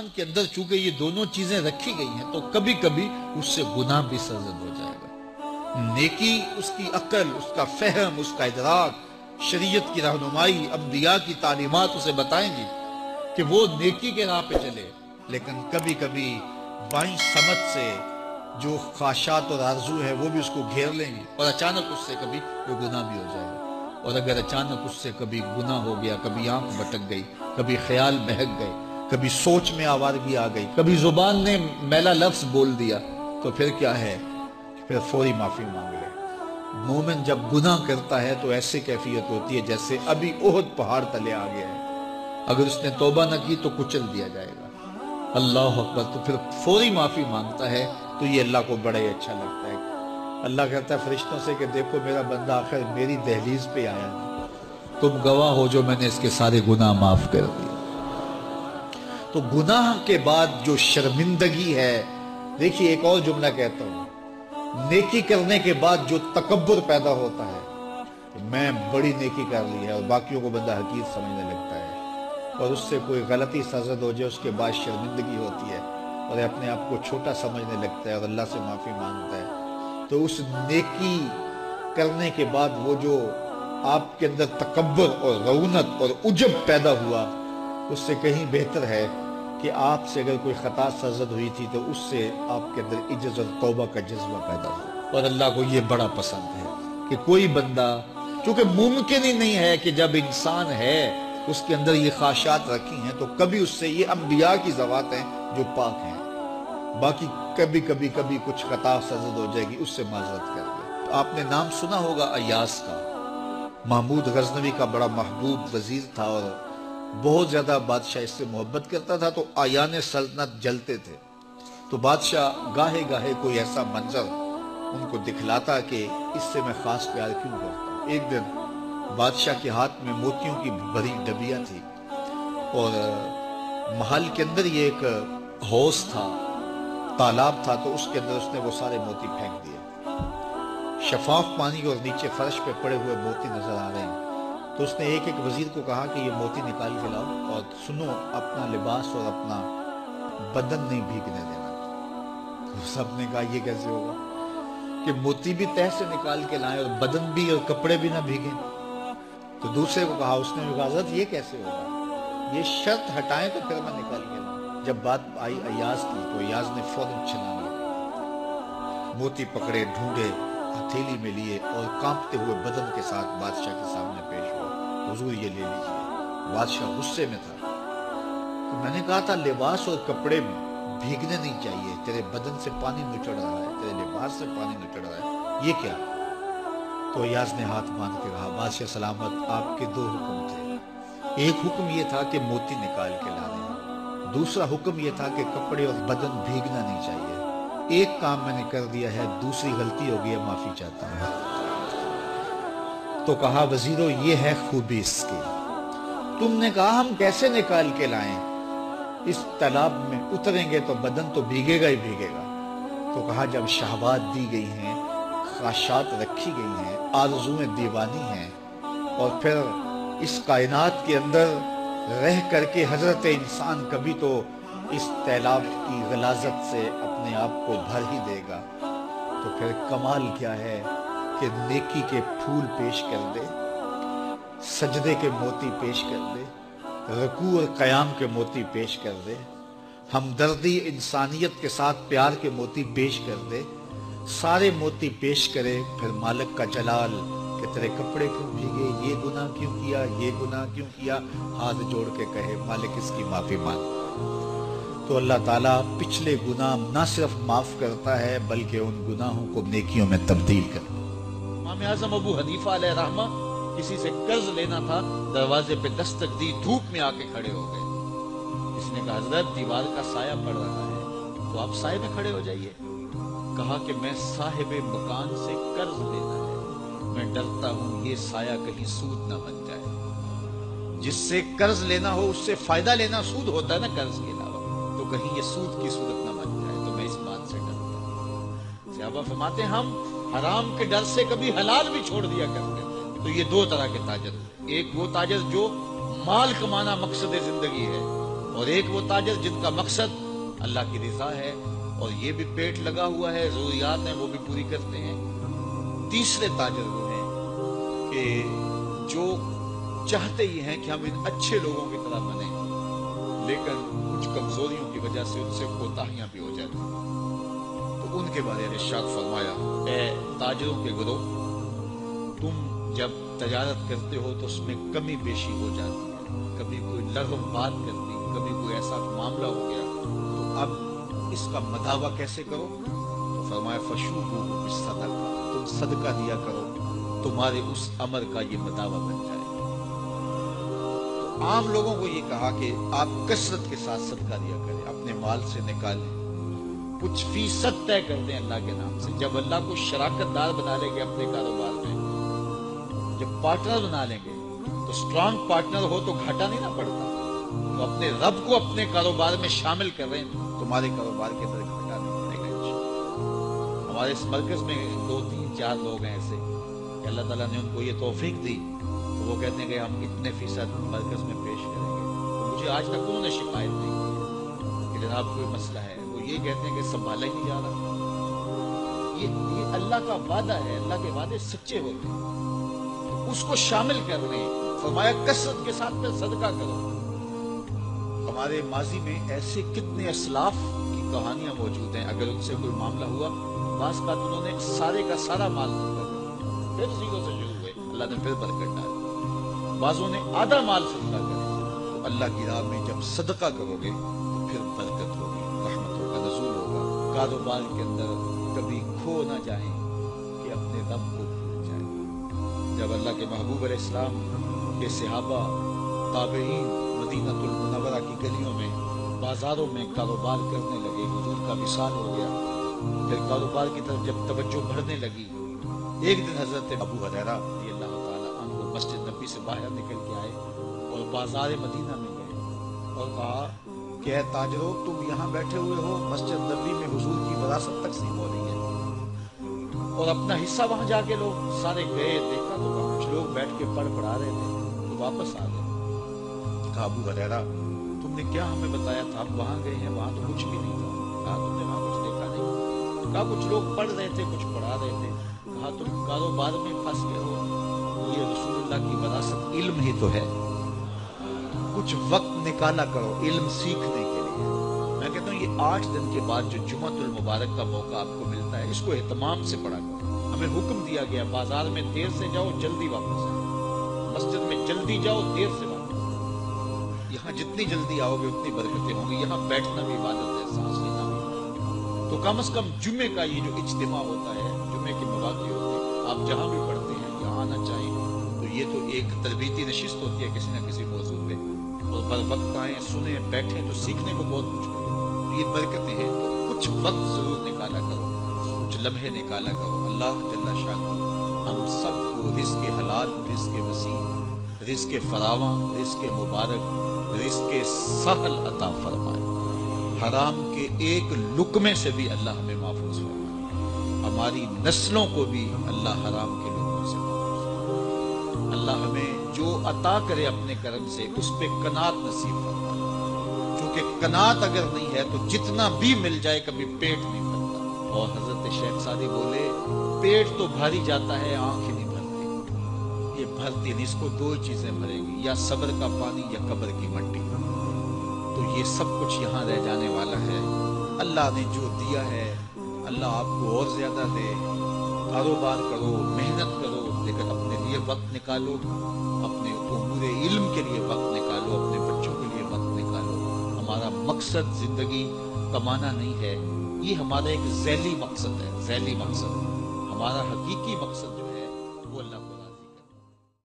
انسان کے اندر چونکہ یہ دونوں چیزیں رکھی گئی ہیں تو کبھی کبھی اس سے گناہ بھی سرزد ہو جائے گا۔ نیکی اس کی عقل، اس کا فہم، اس کا ادراک، شریعت کی رہنمائی، انبیاء کی تعلیمات اسے بتائیں گی کہ وہ نیکی کے راہ پہ چلے، لیکن کبھی کبھی بائیں سمجھ سے جو خواہشات اور آرزو ہے وہ بھی اس کو گھیر لیں گی اور اچانک اس سے کبھی وہ گناہ بھی ہو جائے گا۔ اور اگر اچانک اس سے کبھی گناہ ہو گیا، کبھی آنکھ بھٹک گئی، کبھی خیال بہک گئے، کبھی سوچ میں آوارگی آ گئی، کبھی زبان نے میلا لفظ بول دیا، تو پھر کیا ہے؟ پھر فوری معافی مانگ لے۔ مومن جب گناہ کرتا ہے تو ایسی کیفیت ہوتی ہے جیسے ابھی احد پہاڑ تلے آ گیا ہے، اگر اس نے توبہ نہ کی تو کچل دیا جائے گا۔ اللہ اکبر، تو پھر فوری معافی مانگتا ہے تو یہ اللہ کو بڑا ہی اچھا لگتا ہے۔ اللہ کہتا ہے فرشتوں سے کہ دیکھو میرا بندہ آخر میری دہلیز پہ آیا ہے، تم گواہ ہو جو میں نے اس کے سارے گناہ معاف کر دیے۔ تو گناہ کے بعد جو شرمندگی ہے، دیکھیے ایک اور جملہ کہتا ہوں، نیکی کرنے کے بعد جو تکبر پیدا ہوتا ہے کہ میں بڑی نیکی کر لی ہے اور باقیوں کو بندہ حقیر سمجھنے لگتا ہے، اور اس سے کوئی غلطی سرزد ہو جائے اس کے بعد شرمندگی ہوتی ہے اور اپنے آپ کو چھوٹا سمجھنے لگتا ہے اور اللہ سے معافی مانگتا ہے، تو اس نیکی کرنے کے بعد وہ جو آپ کے اندر تکبر اور رعونت اور عجب پیدا ہوا، اس سے کہیں بہتر ہے کہ آپ سے اگر کوئی خطا سرزد ہوئی تھی تو اس سے آپ کے اندر عجز اور توبہ کا جذبہ پیدا ہو۔ اور اللہ کو یہ بڑا پسند ہے کہ کوئی بندہ، چونکہ ممکن ہی نہیں ہے کہ جب انسان ہے اس کے اندر یہ خواہشات رکھی ہیں تو کبھی اس سے، یہ انبیاء کی ذوات ہیں جو پاک ہیں، باقی کبھی کچھ خطا سرزد ہو جائے گی، اس سے معذرت کر لے۔ آپ نے نام سنا ہوگا ایاس کا، محمود غزنوی کا بڑا محبوب وزیر تھا اور بہت زیادہ بادشاہ اس سے محبت کرتا تھا، تو آیان سلطنت جلتے تھے، تو بادشاہ گاہے گاہے کوئی ایسا منظر ان کو دکھلاتا کہ اس سے میں خاص پیار کیوں کرتا ہوں۔ ایک دن بادشاہ کے ہاتھ میں موتیوں کی بھری ڈبیاں تھی اور محل کے اندر یہ ایک حوض تھا، تالاب تھا، تو اس کے اندر اس نے وہ سارے موتی پھینک دیے۔ شفاف پانی اور نیچے فرش پہ پڑے ہوئے موتی نظر آ رہے ہیں، تو اس نے ایک وزیر کو کہا کہ یہ موتی نکال کے لاؤ اور سنو اپنا لباس اور اپنا بدن نہیں بھیگنے دینا۔ تو سب نے کہا یہ کیسے ہوگا کہ موتی بھی تہ سے نکال کے لائیں اور بدن بھی اور کپڑے بھی نہ بھیگیں؟ تو دوسرے کو کہا، اس نے بھی کہا حضرت یہ کیسے ہوگا، یہ شرط ہٹائیں تو پھر میں نکال کے لاؤں۔ جب بات آئی ایاز کی تو ایاز نے فوراً چھلانگ لیا، موتی پکڑے، ڈھونڈے، ہتھیلی میں لیے اور کانپتے ہوئے بدن کے ساتھ بادشاہ کے سامنے پیش ہوا، حضور یہ لے لیجیے۔ بادشاہ غصے میں تھا کہ میں نے کہا تھا لباس اور کپڑے بھیگنے نہیں چاہیے، تیرے بدن سے پانی نچڑ رہا ہے، تیرے لباس سے پانی نچڑ رہا ہے، یہ کیا؟ تو ایاز نے ہاتھ باندھ کے کہا بادشاہ سلامت، آپ کے دو حکم تھے، ایک حکم یہ تھا کہ موتی نکال کے لا رہے ہیں، دوسرا حکم یہ تھا کہ کپڑے اور بدن بھیگنا نہیں چاہیے۔ ایک کام میں نے کر دیا ہے، دوسری غلطی ہو گئی ہے، معافی چاہتا ہوں۔ تو کہا وزیرو یہ ہے خوبی اس کی، تم نے کہا ہم کیسے نکال کے لائیں، اس تالاب میں اتریں گے تو بدن تو بھیگے گا ہی بھیگے گا۔ تو کہا جب شہوات دی گئی ہیں، خواہشات رکھی گئی ہیں، آرزویں دیوانی ہیں، اور پھر اس کائنات کے اندر رہ کر کے حضرت انسان کبھی تو اس تالاب کی غلاظت سے اپنے آپ کو بھر ہی دے گا، تو پھر کمال کیا ہے کہ نیکی کے پھول پیش کر دے، سجدے کے موتی پیش کر دے، رکوع اور قیام کے موتی پیش کر دے، ہمدردی انسانیت کے ساتھ پیار کے موتی پیش کر دے، سارے موتی پیش کرے، پھر مالک کا جلال کہ تیرے کپڑے کیوں بھیگے، یہ گناہ کیوں کیا، یہ گناہ کیوں کیا، ہاتھ جوڑ کے کہے مالک اس کی معافی مانگ، تو اللہ تعالیٰ پچھلے گناہ نہ صرف معاف کرتا ہے بلکہ ان گناہوں کو نیکیوں میں تبدیل کرتا ہے۔ امام اعظم ابو حنیفہ علیہ رحمہ کسی سے قرض لینا تھا، دروازے پہ دستک دی، دھوپ میں آ کے کھڑے ہو گئے۔ اس نے کہا حضرت دیوار کا سایہ پڑ رہا ہے تو آپ سائے میں کھڑے ہو جائیے۔ کہا کہ میں صاحب مکان سے قرض لینا ہے، میں ڈرتا ہوں یہ سایہ کہیں سود نہ بن جائے، جس سے قرض لینا ہو اس سے فائدہ لینا سود ہوتا ہے نا قرض کے علاوہ، تو کہیں یہ سود کی صورت نہ بن جائے، تو میں اس بات سے ڈرتا ہوں۔ صحابہ فرماتے ہیں ہم حرام کے ڈر سے کبھی حلال بھی چھوڑ دیا کرتے تھے۔ تو یہ دو طرح کے تاجر، ایک وہ تاجر جو مال کمانا مقصد زندگی ہے، اور ایک وہ تاجر جن کا مقصد اللہ کی رضا ہے اور یہ بھی پیٹ لگا ہوا ہے، ضروریات ہیں وہ بھی پوری کرتے ہیں۔ تیسرے تاجر وہ ہیں کہ جو چاہتے ہی ہیں کہ ہم ان اچھے لوگوں کی طرح بنیں، لیکن کچھ کمزوریوں کی وجہ سے ان سے کوتاہیاں بھی ہو جاتی ہیں، تو ان کے بارے میں ارشاد فرمایا، اے تاجروں کے گروہ، تم جب تجارت کرتے ہو تو اس میں کمی بیشی ہو جاتی ہے، کبھی کوئی لغو بات کر دی، کبھی کوئی ایسا معاملہ ہو گیا، تو اب اس کا مداوع کیسے کرو؟ تو فرمایا فشوبوا بالصدقہ، تم صدقہ دیا کرو، تمہارے اس امر کا یہ مداوع بن جائے۔ تو عام لوگوں کو یہ کہا کہ آپ کثرت کے ساتھ صدقہ دیا کریں، اپنے مال سے نکالیں، کچھ فیصد طے کر دیں اللہ کے نام سے۔ جب اللہ کو شراکت دار بنا لیں گے اپنے کاروبار میں، جب پارٹنر بنا لیں گے تو اسٹرانگ پارٹنر ہو تو گھاٹا نہیں نہ پڑتا، تو اپنے رب کو اپنے کاروبار میں شامل کر رہے ہیں، تمہارے کاروبار کے اندر گھاٹا نہیں پڑے گا انشاءاللہ۔ ہمارے اس مرکز میں 2-3-4 لوگ ہیں ایسے کہ اللہ تعالیٰ نے ان کو یہ توفیق دی، تو وہ کہتے ہیں کہ ہم اتنے فیصد مرکز میں پیش کریں گے، تو مجھے آج تک انہوں نے شکایت نہیں کی کہ جناب کوئی مسئلہ ہے، وہ یہ کہتے ہیں کہ سنبھالا ہی نہیں جا رہا۔ یہ اللہ کا وعدہ ہے، اللہ کے وعدے سچے ہوتے ہیں، اس کو شامل کر رہے ہیں۔ فرمایا کثرت کے ساتھ پھر صدقہ کرو۔ ہمارے ماضی میں ایسے کتنے اسلاف کی کہانیاں موجود ہیں، اگر ان سے کوئی معاملہ ہوا، بعض کا انہوں نے سارے کا سارا مال صدقہ کر دیا، پھر زیرو سے شروع ہوئے، اللہ نے پھر برکت ڈالی۔ بعضوں نے آدھا مال صدقہ کر دیا۔ تو اللہ کی راہ میں جب صدقہ کرو گے تو پھر برکت ہوگی، رحمتوں کا نزول ہوگا، کاروبار کے اندر کبھی کھو نہ جائیں کہ اپنے رب کو بھول جائیں۔ جب اللہ کے محبوب علیہ السلام کے صحابہ تابعین مدینہ المنورہ کی گلیوں میں بازاروں میں کاروبار کرنے لگے، حضور کا وصال ہو گیا، پھر کاروبار کی طرف جب توجہ بڑھنے لگی، ایک دن حضرت ابو ہریرہ رضی اللہ تعالیٰ عنہ مسجد نبی سے باہر نکل کے آئے اور بازار مدینہ میں گئے اور کہا کہ اے تاجروں، تم یہاں بیٹھے ہوئے ہو، مسجد نبی میں حضور کی وراثت تقسیم ہو رہی ہے، اور اپنا حصہ وہاں جا کے لوگ سارے گئے، دیکھا تو وہاں کچھ لوگ بیٹھ کے پڑھا رہے تھے، تو واپس آ گئے۔ کہا ابو ہریرہ، تم نے کیا ہمیں بتایا تھا؟ آپ وہاں گئے ہیں، وہاں تو کچھ بھی نہیں تھا۔ کہا تم نے وہاں کچھ دیکھا نہیں؟ کہا کچھ لوگ پڑھ رہے تھے، کچھ پڑھا رہے تھے۔ کہا تم کاروبار میں پھنس گئے ہو، یہ رسول اللہ کی وراثت علم ہی تو ہے، کچھ وقت نکالا کرو علم سیکھنے کے لیے۔ میں کہتا ہوں یہ 8 دن کے بعد جو جمعۃ المبارک کا موقع آپ کو ملتا ہے، اس کو اہتمام سے پڑھا کرو۔ ہمیں حکم دیا گیا بازار میں دیر سے جاؤ، جلدی واپس آؤ، مسجد میں جلدی جاؤ، دیر سے واپس آؤ۔ یہاں جتنی جلدی آؤ گے اتنی برکتیں ہوں گی۔ یہاں بیٹھنا بھی عبادت ہے، سانس لینا بھی، تو کم از کم جمعے کا یہ جو اجتماع ہوتا ہے، جمعے کے مواقع ہوتے ہیں، آپ جہاں بھی پڑھتے ہیں یہاں آنا چاہیں، تو یہ تو ایک تربیتی نشست ہوتی ہے کسی نہ کسی موضوع پہ، اور بر وقت آئیں، سنیں، بیٹھیں تو سیکھنے کو بہت کچھ ملے۔ تو یہ برکتیں ہیں، تو کچھ وقت ضرور نکالا کرو، کچھ لمحے نکالا کرو۔ اللہ جل شانہ ہم سب کو رزق حلال، رزق وسیع، رزق فراواں، رزق مبارک، رزق سہل عطا فرمائے۔ حرام کے ایک لقمے سے بھی اللہ ہمیں محفوظ فرمائے، ہماری نسلوں کو بھی اللہ حرام کے لقمے سے محفوظ فرمائے۔ اللہ ہمیں جو عطا کرے اپنے کرم سے اس پہ قناعت نصیب فرمائے، کیونکہ قناعت اگر نہیں ہے تو جتنا بھی مل جائے کبھی پیٹ نہیں بھرتا۔ اور حضرت شیخ سعدی بولے، پیٹ تو بھاری جاتا ہے، آنکھ ہی نہیں بھرتی۔ یہ بھرتی نہیں، اس کو 2 چیزیں بھرے گی، یا صبر کا پانی یا قبر کی مٹی۔ تو یہ سب کچھ یہاں رہ جانے والا ہے۔ اللہ نے جو دیا ہے اللہ آپ کو اور زیادہ دے۔ کاروبار کرو، محنت کرو، لیکن اپنے لیے وقت نکالو، اپنے امور علم کے لیے وقت نکالو، اپنے بچوں کے لیے وقت نکالو۔ ہمارا مقصد زندگی کمانا نہیں ہے، یہ ہمارا ایک ذیلی مقصد ہے، ذیلی مقصد۔ ہمارا حقیقی مقصد جو